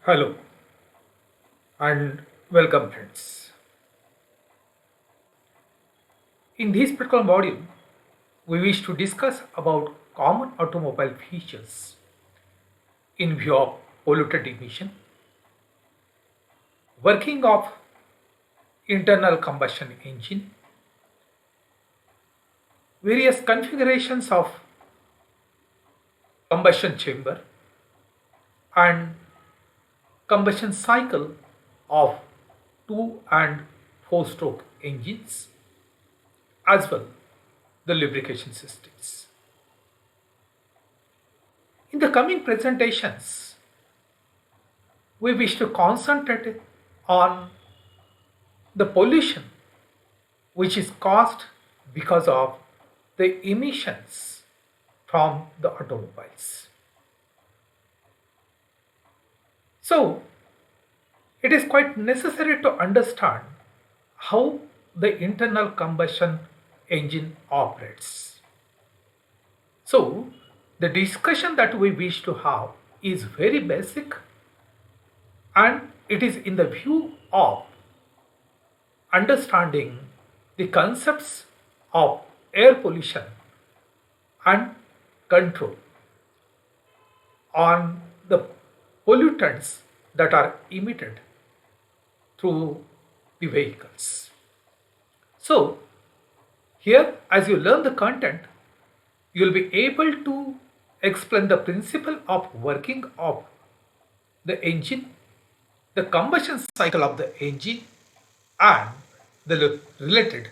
Hello and welcome friends. In this particular module, we wish to discuss about common automobile features in view of pollutant emission, working of internal combustion engine, various configurations of combustion chamber and combustion cycle of 2 and 4 stroke engines as well the lubrication systems. In the coming presentations, we wish to concentrate on the pollution which is caused because of the emissions from the automobiles. So, it is quite necessary to understand how the internal combustion engine operates. So, the discussion that we wish to have is very basic and it is in the view of understanding the concepts of air pollution and control on the pollutants that are emitted through the vehicles. So, here as you learn the content, you will be able to explain the principle of working of the engine, the combustion cycle of the engine, and the related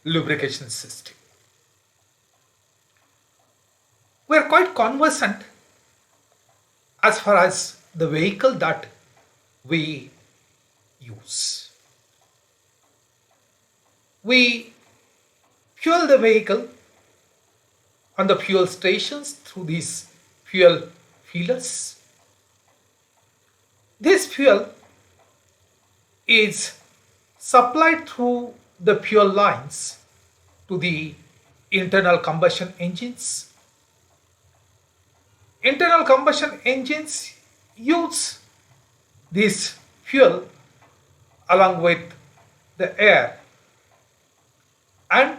lubrication system. We are quite conversant as far as the vehicle that we use. We fuel the vehicle on the fuel stations through these fuel fillers. This fuel is supplied through the fuel lines to the internal combustion engines. Internal combustion engines use this fuel along with the air and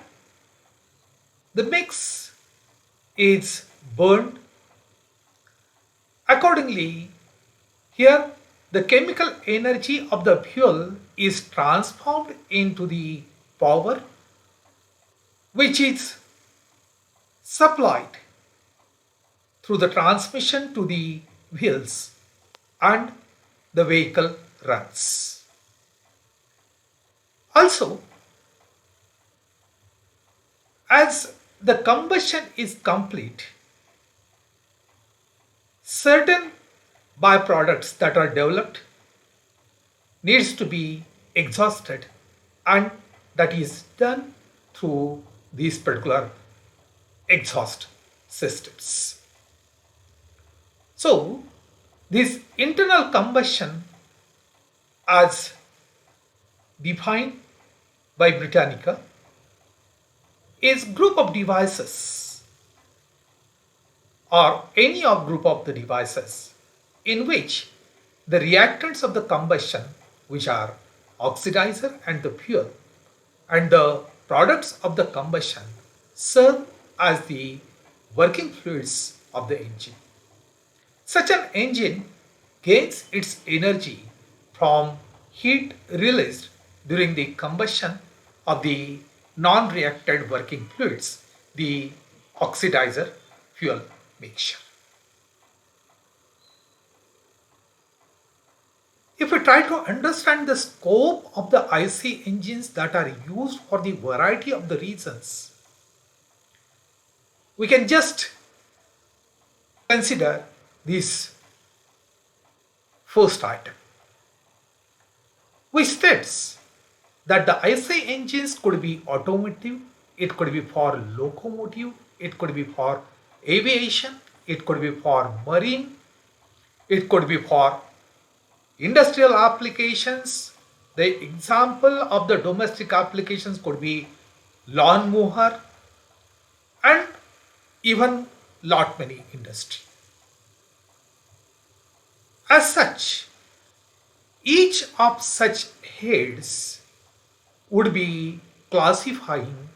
the mix is burned. Accordingly, here the chemical energy of the fuel is transformed into the power which is supplied through the transmission to the wheels and the vehicle runs. Also, as the combustion is complete, certain byproducts that are developed needs to be exhausted and that is done through these particular exhaust systems. So, this internal combustion as defined by Britannica is group of devices or any of group of the devices in which the reactants of the combustion, which are oxidizer and the fuel, and the products of the combustion serve as the working fluids of the engine. Such an engine gains its energy from heat released during the combustion of the non-reacted working fluids, the oxidizer-fuel mixture. If we try to understand the scope of the ICE engines that are used for the variety of the reasons, we can just consider this first item, which states that the ICE engines could be automotive, it could be for locomotive, it could be for aviation, it could be for marine, it could be for industrial applications. The example of the domestic applications could be lawn mower and even lot many industry. As such, Each of such heads would be classifying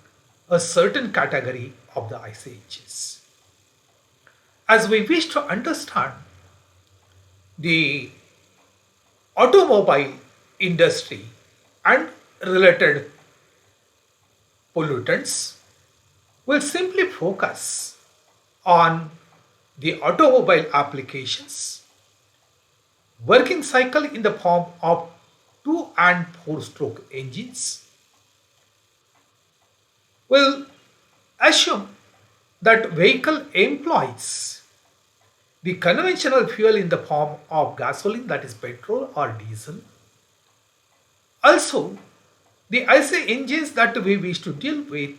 a certain category of the ICE engines. As we wish to understand the automobile industry and related pollutants, we'll simply focus on the automobile applications, working cycle in the form of 2 and 4 stroke engines. We'll assume that vehicle employs the conventional fuel in the form of gasoline, that is petrol or diesel. Also, the ICE engines that we wish to deal with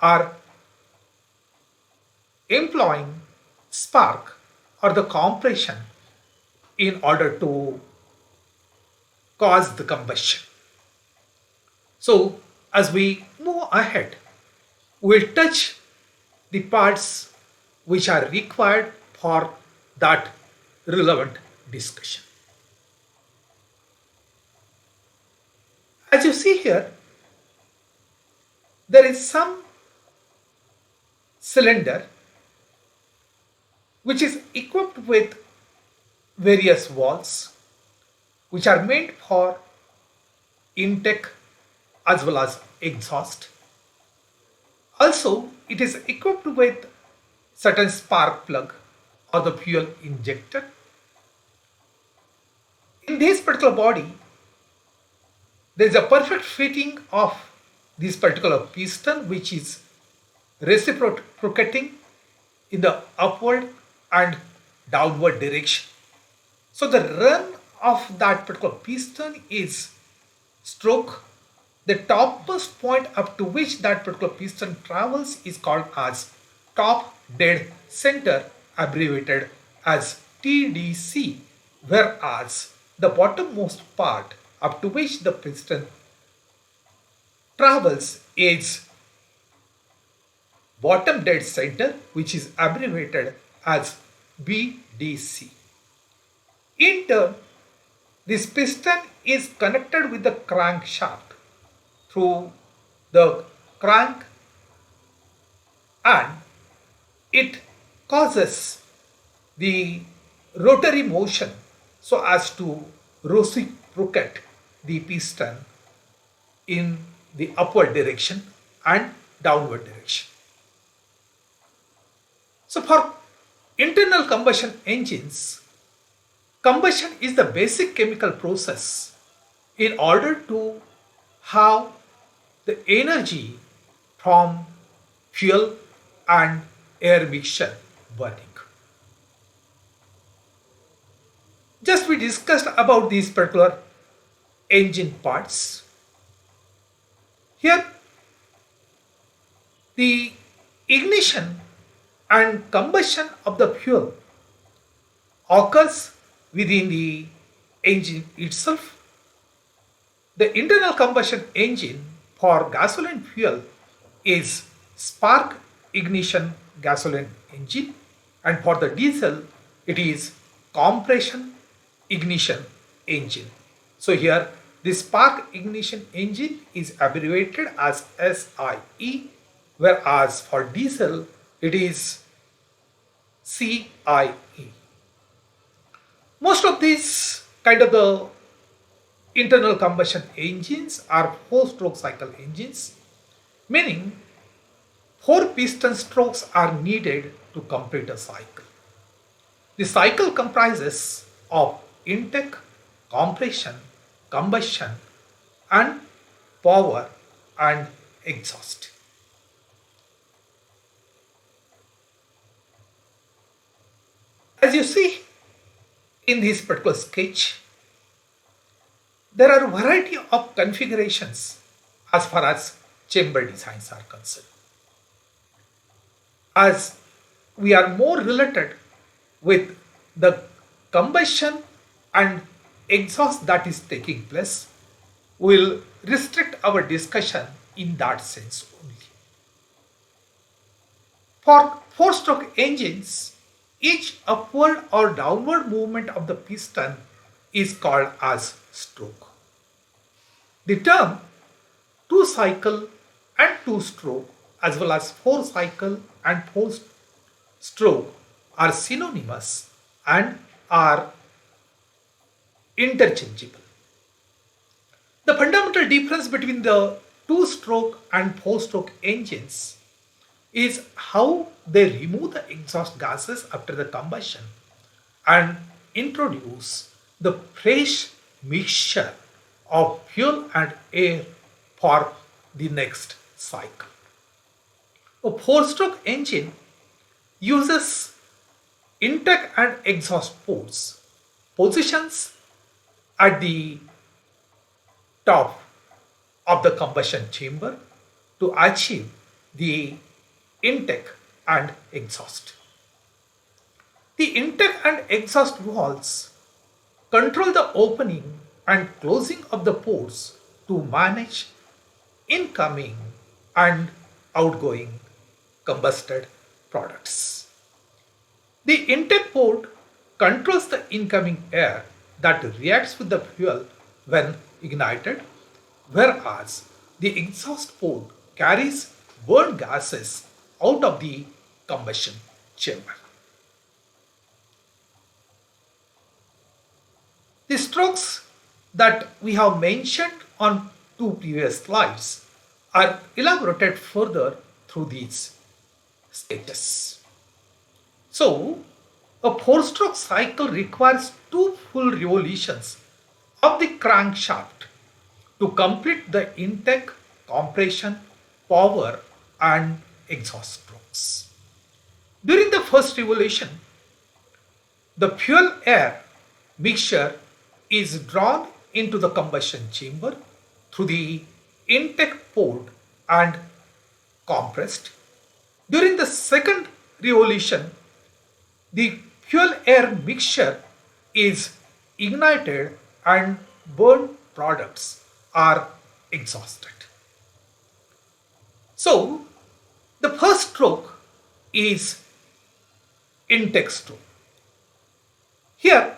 are employing spark or the compression in order to cause the combustion. So, as we move ahead, we'll touch the parts which are required for that relevant discussion. As you see here, there is some cylinder which is equipped with various valves which are meant for intake as well as exhaust. Also, it is equipped with certain spark plug or the fuel injector. In this particular body, there is a perfect fitting of this particular piston which is reciprocating in the upward and downward direction. So the run of that particular piston is stroke. The topmost point up to which that particular piston travels is called as top dead center, abbreviated as TDC, whereas the bottommost part up to which the piston travels is bottom dead center, which is abbreviated as BDC. In turn, this piston is connected with the crankshaft through the crank, and it causes the rotary motion so as to reciprocate the piston in the upward direction and downward direction. So for internal combustion engines, combustion is the basic chemical process in order to have the energy from fuel and air mixture burning. Just we discussed about these particular engine parts. Here, the ignition and combustion of the fuel occurs within the engine itself. The internal combustion engine for gasoline fuel is spark ignition gasoline engine, and for the diesel it is compression ignition engine. So here the spark ignition engine is abbreviated as SIE, whereas for diesel it is CIE. Most of these kind of the internal combustion engines are 4-stroke cycle engines, meaning 4 piston strokes are needed to complete a cycle. The cycle comprises of intake, compression, combustion, and power and exhaust. As you see in this particular sketch, there are a variety of configurations as far as chamber designs are concerned. As we are more related with the combustion and exhaust that is taking place, we will restrict our discussion in that sense only. For 4-stroke engines, each upward or downward movement of the piston is called as stroke. The term 2-cycle and 2-stroke as well as 4-cycle and 4-stroke are synonymous and are interchangeable. The fundamental difference between the 2-stroke and 4-stroke engines is how they remove the exhaust gases after the combustion and introduce the fresh mixture of fuel and air for the next cycle. A 4-stroke engine uses intake and exhaust ports, positions at the top of the combustion chamber to achieve the intake and exhaust. The intake and exhaust valves control the opening and closing of the ports to manage incoming and outgoing combusted products. The intake port controls the incoming air that reacts with the fuel when ignited, whereas the exhaust port carries burnt gases out of the combustion chamber. The strokes that we have mentioned on 2 previous slides are elaborated further through these stages. So, a 4-stroke cycle requires 2 full revolutions of the crankshaft to complete the intake, compression, power and exhaust strokes. During the first revolution, the fuel-air mixture is drawn into the combustion chamber through the intake port and compressed. During the second revolution, the fuel-air mixture is ignited and burnt products are exhausted. So, the first stroke is intake stroke. Here,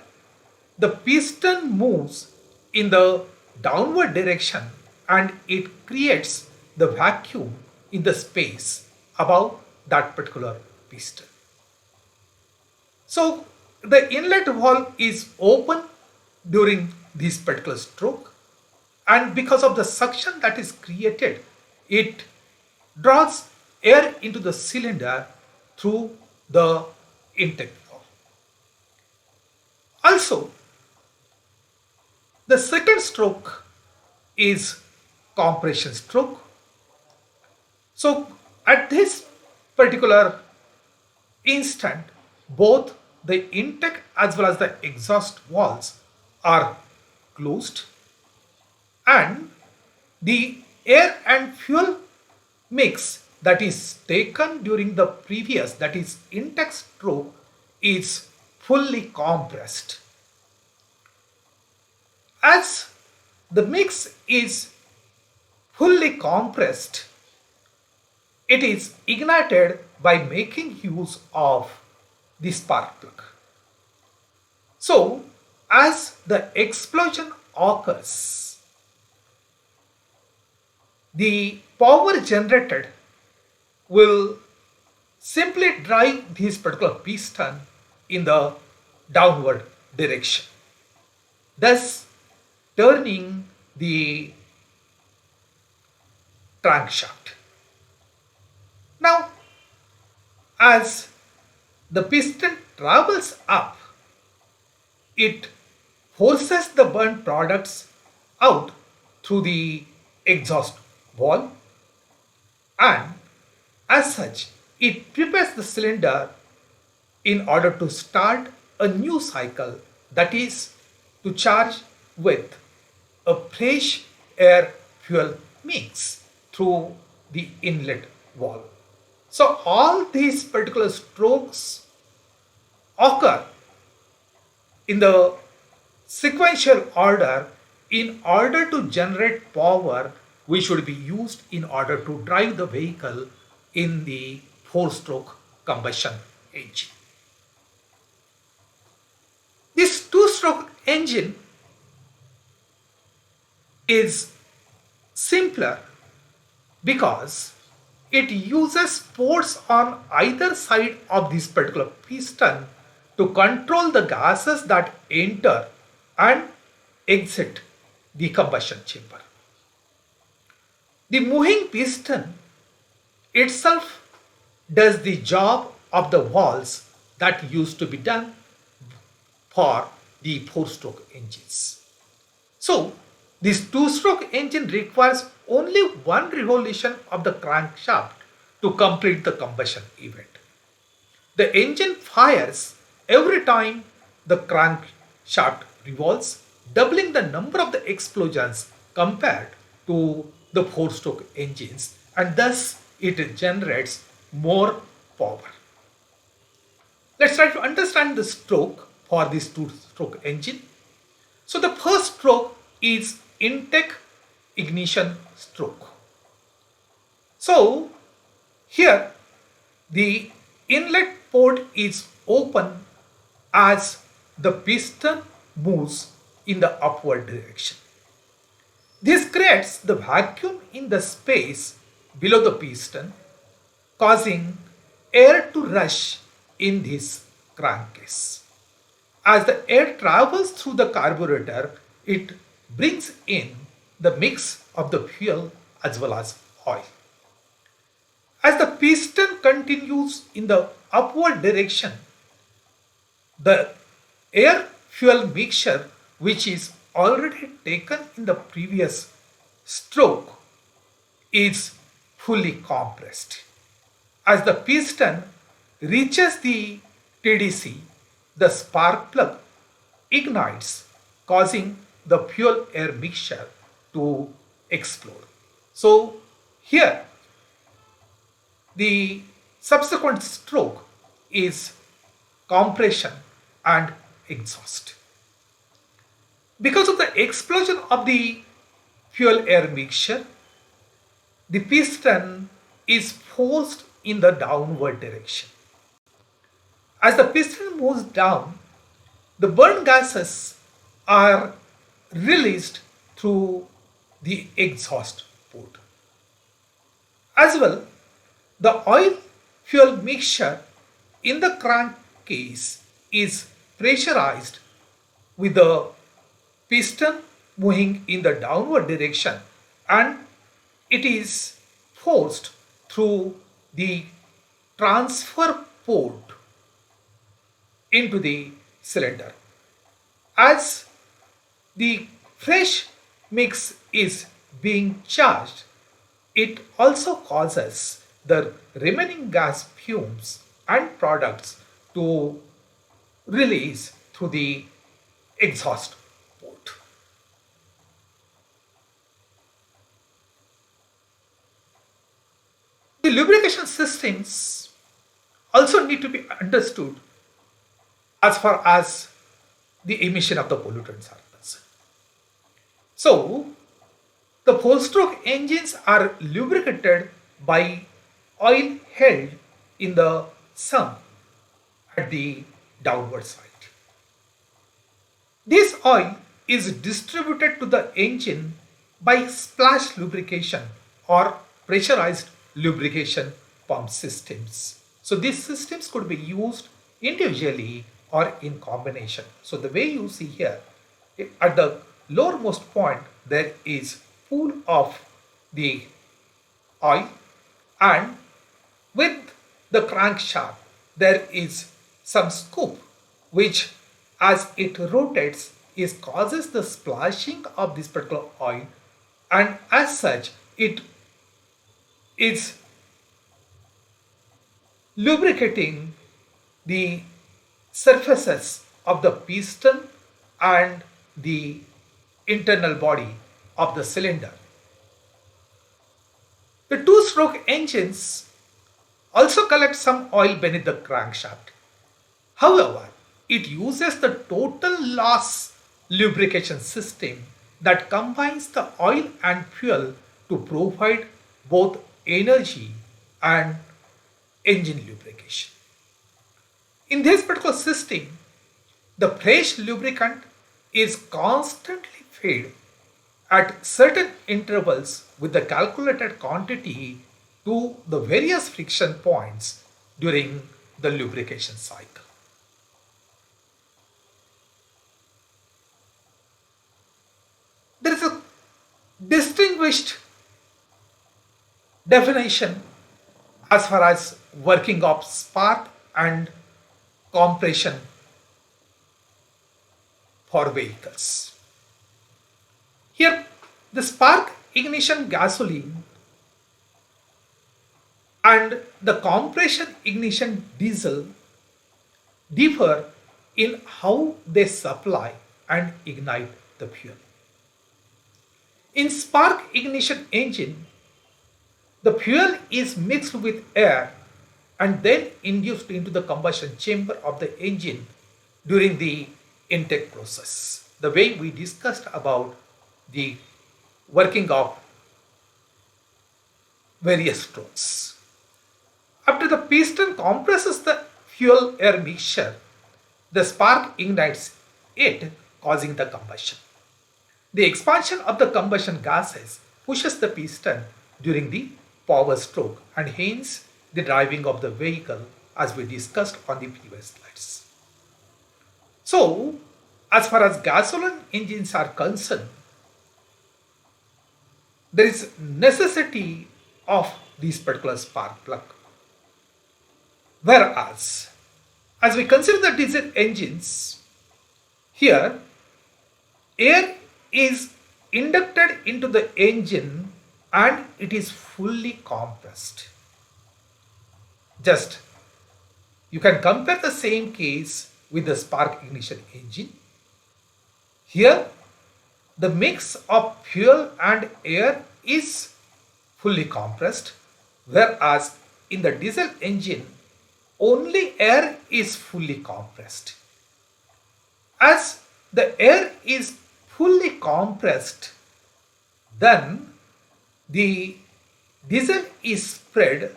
the piston moves in the downward direction and it creates the vacuum in the space above that particular piston. So, the inlet valve is open during this particular stroke, and because of the suction that is created, it draws air into the cylinder through the intake valve. Also, the second stroke is compression stroke. So, at this particular instant, both the intake as well as the exhaust valves are closed, and the air and fuel mix that is taken during the previous, that is intake stroke, is fully compressed. As the mix is fully compressed, it is ignited by making use of the spark plug. So, as the explosion occurs, the power generated will simply drive this particular piston in the downward direction, thus turning the crankshaft. Now, as the piston travels up, it forces the burnt products out through the exhaust valve, and as such it prepares the cylinder in order to start a new cycle, that is to charge with a fresh air fuel mix through the inlet valve. So all these particular strokes occur in the sequential order in order to generate power which should be used in order to drive the vehicle in the 4-stroke combustion engine. This 2-stroke engine is simpler because it uses ports on either side of this particular piston to control the gases that enter and exit the combustion chamber. The moving piston itself does the job of the valves that used to be done for the four-stroke engines. So, this two-stroke engine requires only one revolution of the crankshaft to complete the combustion event. The engine fires every time the crankshaft revolves, doubling the number of the explosions compared to the four-stroke engines, and thus it generates more power. Let's try to understand the stroke for this two-stroke engine. So the first stroke is intake ignition stroke. So here the inlet port is open as the piston moves in the upward direction. This creates the vacuum in the space below the piston, causing air to rush in this crankcase. As the air travels through the carburetor, it brings in the mix of the fuel as well as oil. As the piston continues in the upward direction, the air-fuel mixture, which is already taken in the previous stroke, is fully compressed. As the piston reaches the TDC, the spark plug ignites, causing the fuel-air mixture to explode. So here the subsequent stroke is compression and exhaust. Because of the explosion of the fuel-air mixture, the piston is forced in the downward direction. As the piston moves down, the burn gases are released through the exhaust port. As well, the oil-fuel mixture in the crankcase is pressurized with the piston moving in the downward direction, and it is forced through the transfer port into the cylinder. As the fresh mix is being charged, it also causes the remaining gas fumes and products to release through the exhaust port. The lubrication systems also need to be understood as far as the emission of the pollutants are concerned. So, the four-stroke engines are lubricated by oil held in the sump at the downward side. This oil is distributed to the engine by splash lubrication or pressurized lubrication pump systems. So these systems could be used individually or in combination. So the way you see here, at the lowermost point there is pool of the oil, and with the crankshaft there is some scoop which, as it rotates, causes the splashing of this particular oil, and as such it is lubricating the surfaces of the piston and the internal body of the cylinder. The two-stroke engines also collect some oil beneath the crankshaft. However, it uses the total loss lubrication system that combines the oil and fuel to provide both energy and engine lubrication. In this particular system, the fresh lubricant is constantly fed at certain intervals with the calculated quantity to the various friction points during the lubrication cycle. There is a distinguished definition as far as working of spark and compression for vehicles. Here, the spark ignition gasoline and the compression ignition diesel differ in how they supply and ignite the fuel. In spark ignition engine, the fuel is mixed with air and then induced into the combustion chamber of the engine during the intake process, the way we discussed about the working of various strokes. After the piston compresses the fuel air mixture, the spark ignites it, causing the combustion. The expansion of the combustion gases pushes the piston during the power stroke and hence the driving of the vehicle, as we discussed on the previous slides. So, as far as gasoline engines are concerned, there is necessity of this particular spark plug. Whereas, as we consider the diesel engines, here air is inducted into the engine and it is fully compressed. Just you can compare the same case with the spark ignition engine. Here the mix of fuel and air is fully compressed, whereas in the diesel engine only air is fully compressed. As the air is fully compressed, then the diesel is spread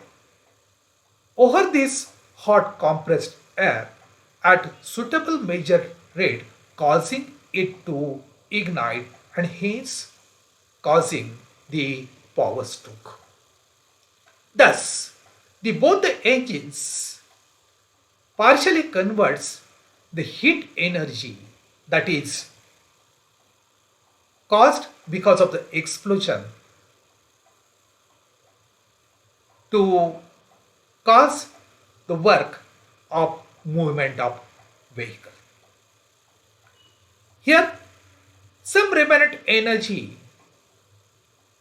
over this hot compressed air at suitable measured rate, causing it to ignite and hence causing the power stroke. Thus, both the engines partially converts the heat energy that is caused because of the explosion to cause the work of movement of vehicle. Here, some remnant energy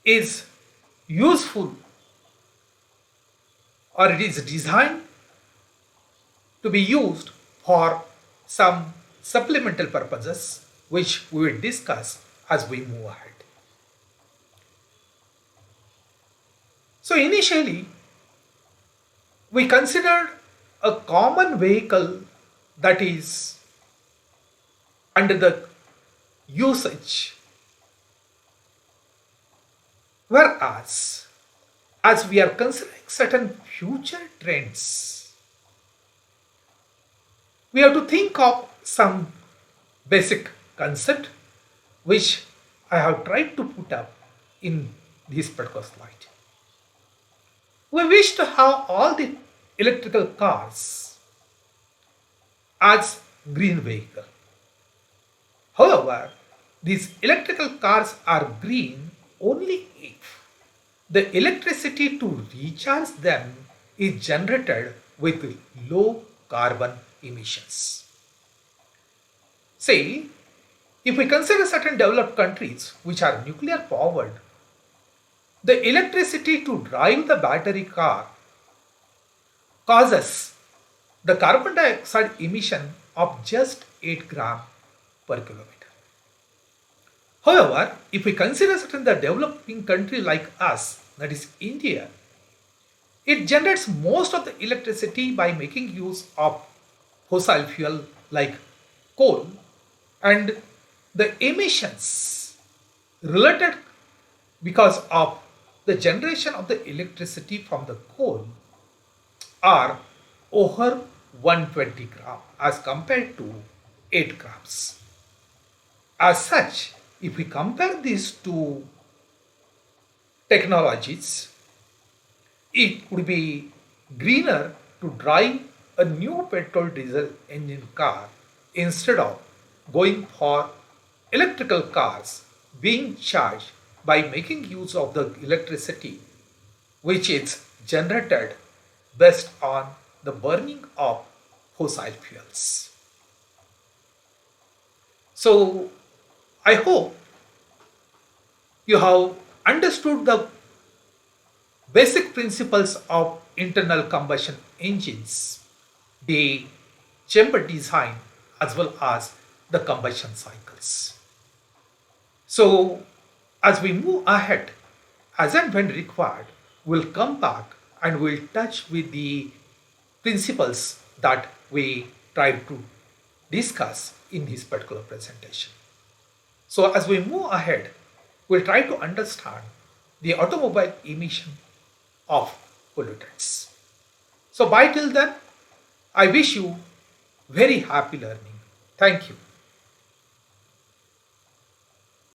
is useful or it is designed to be used for some supplemental purposes which we will discuss as we move ahead. So initially, we considered a common vehicle that is under the usage, whereas as we are considering certain future trends, we have to think of some basic concept which I have tried to put up in this particular slide. We wish to have all the electrical cars as green vehicle. However, these electrical cars are green only if the electricity to recharge them is generated with low carbon emissions. Say, if we consider certain developed countries which are nuclear powered, the electricity to drive the battery car causes the carbon dioxide emission of just 8 gram per kilometer. However, if we consider certain the developing country like us, that is India, it generates most of the electricity by making use of fossil fuel like coal, and the emissions related because of the generation of the electricity from the coal are over 120 grams as compared to 8 grams. As such, if we compare these two technologies, it would be greener to drive a new petrol diesel engine car instead of going for electrical cars being charged by making use of the electricity which is generated based on the burning of fossil fuels. So I hope you have understood the basic principles of internal combustion engines, the chamber design, as well as the combustion cycles. So, as we move ahead, as and when required, we'll come back and we'll touch with the principles that we tried to discuss in this particular presentation. So, as we move ahead, we'll try to understand the automobile emission of pollutants. So, bye till then. I wish you very happy learning. Thank you.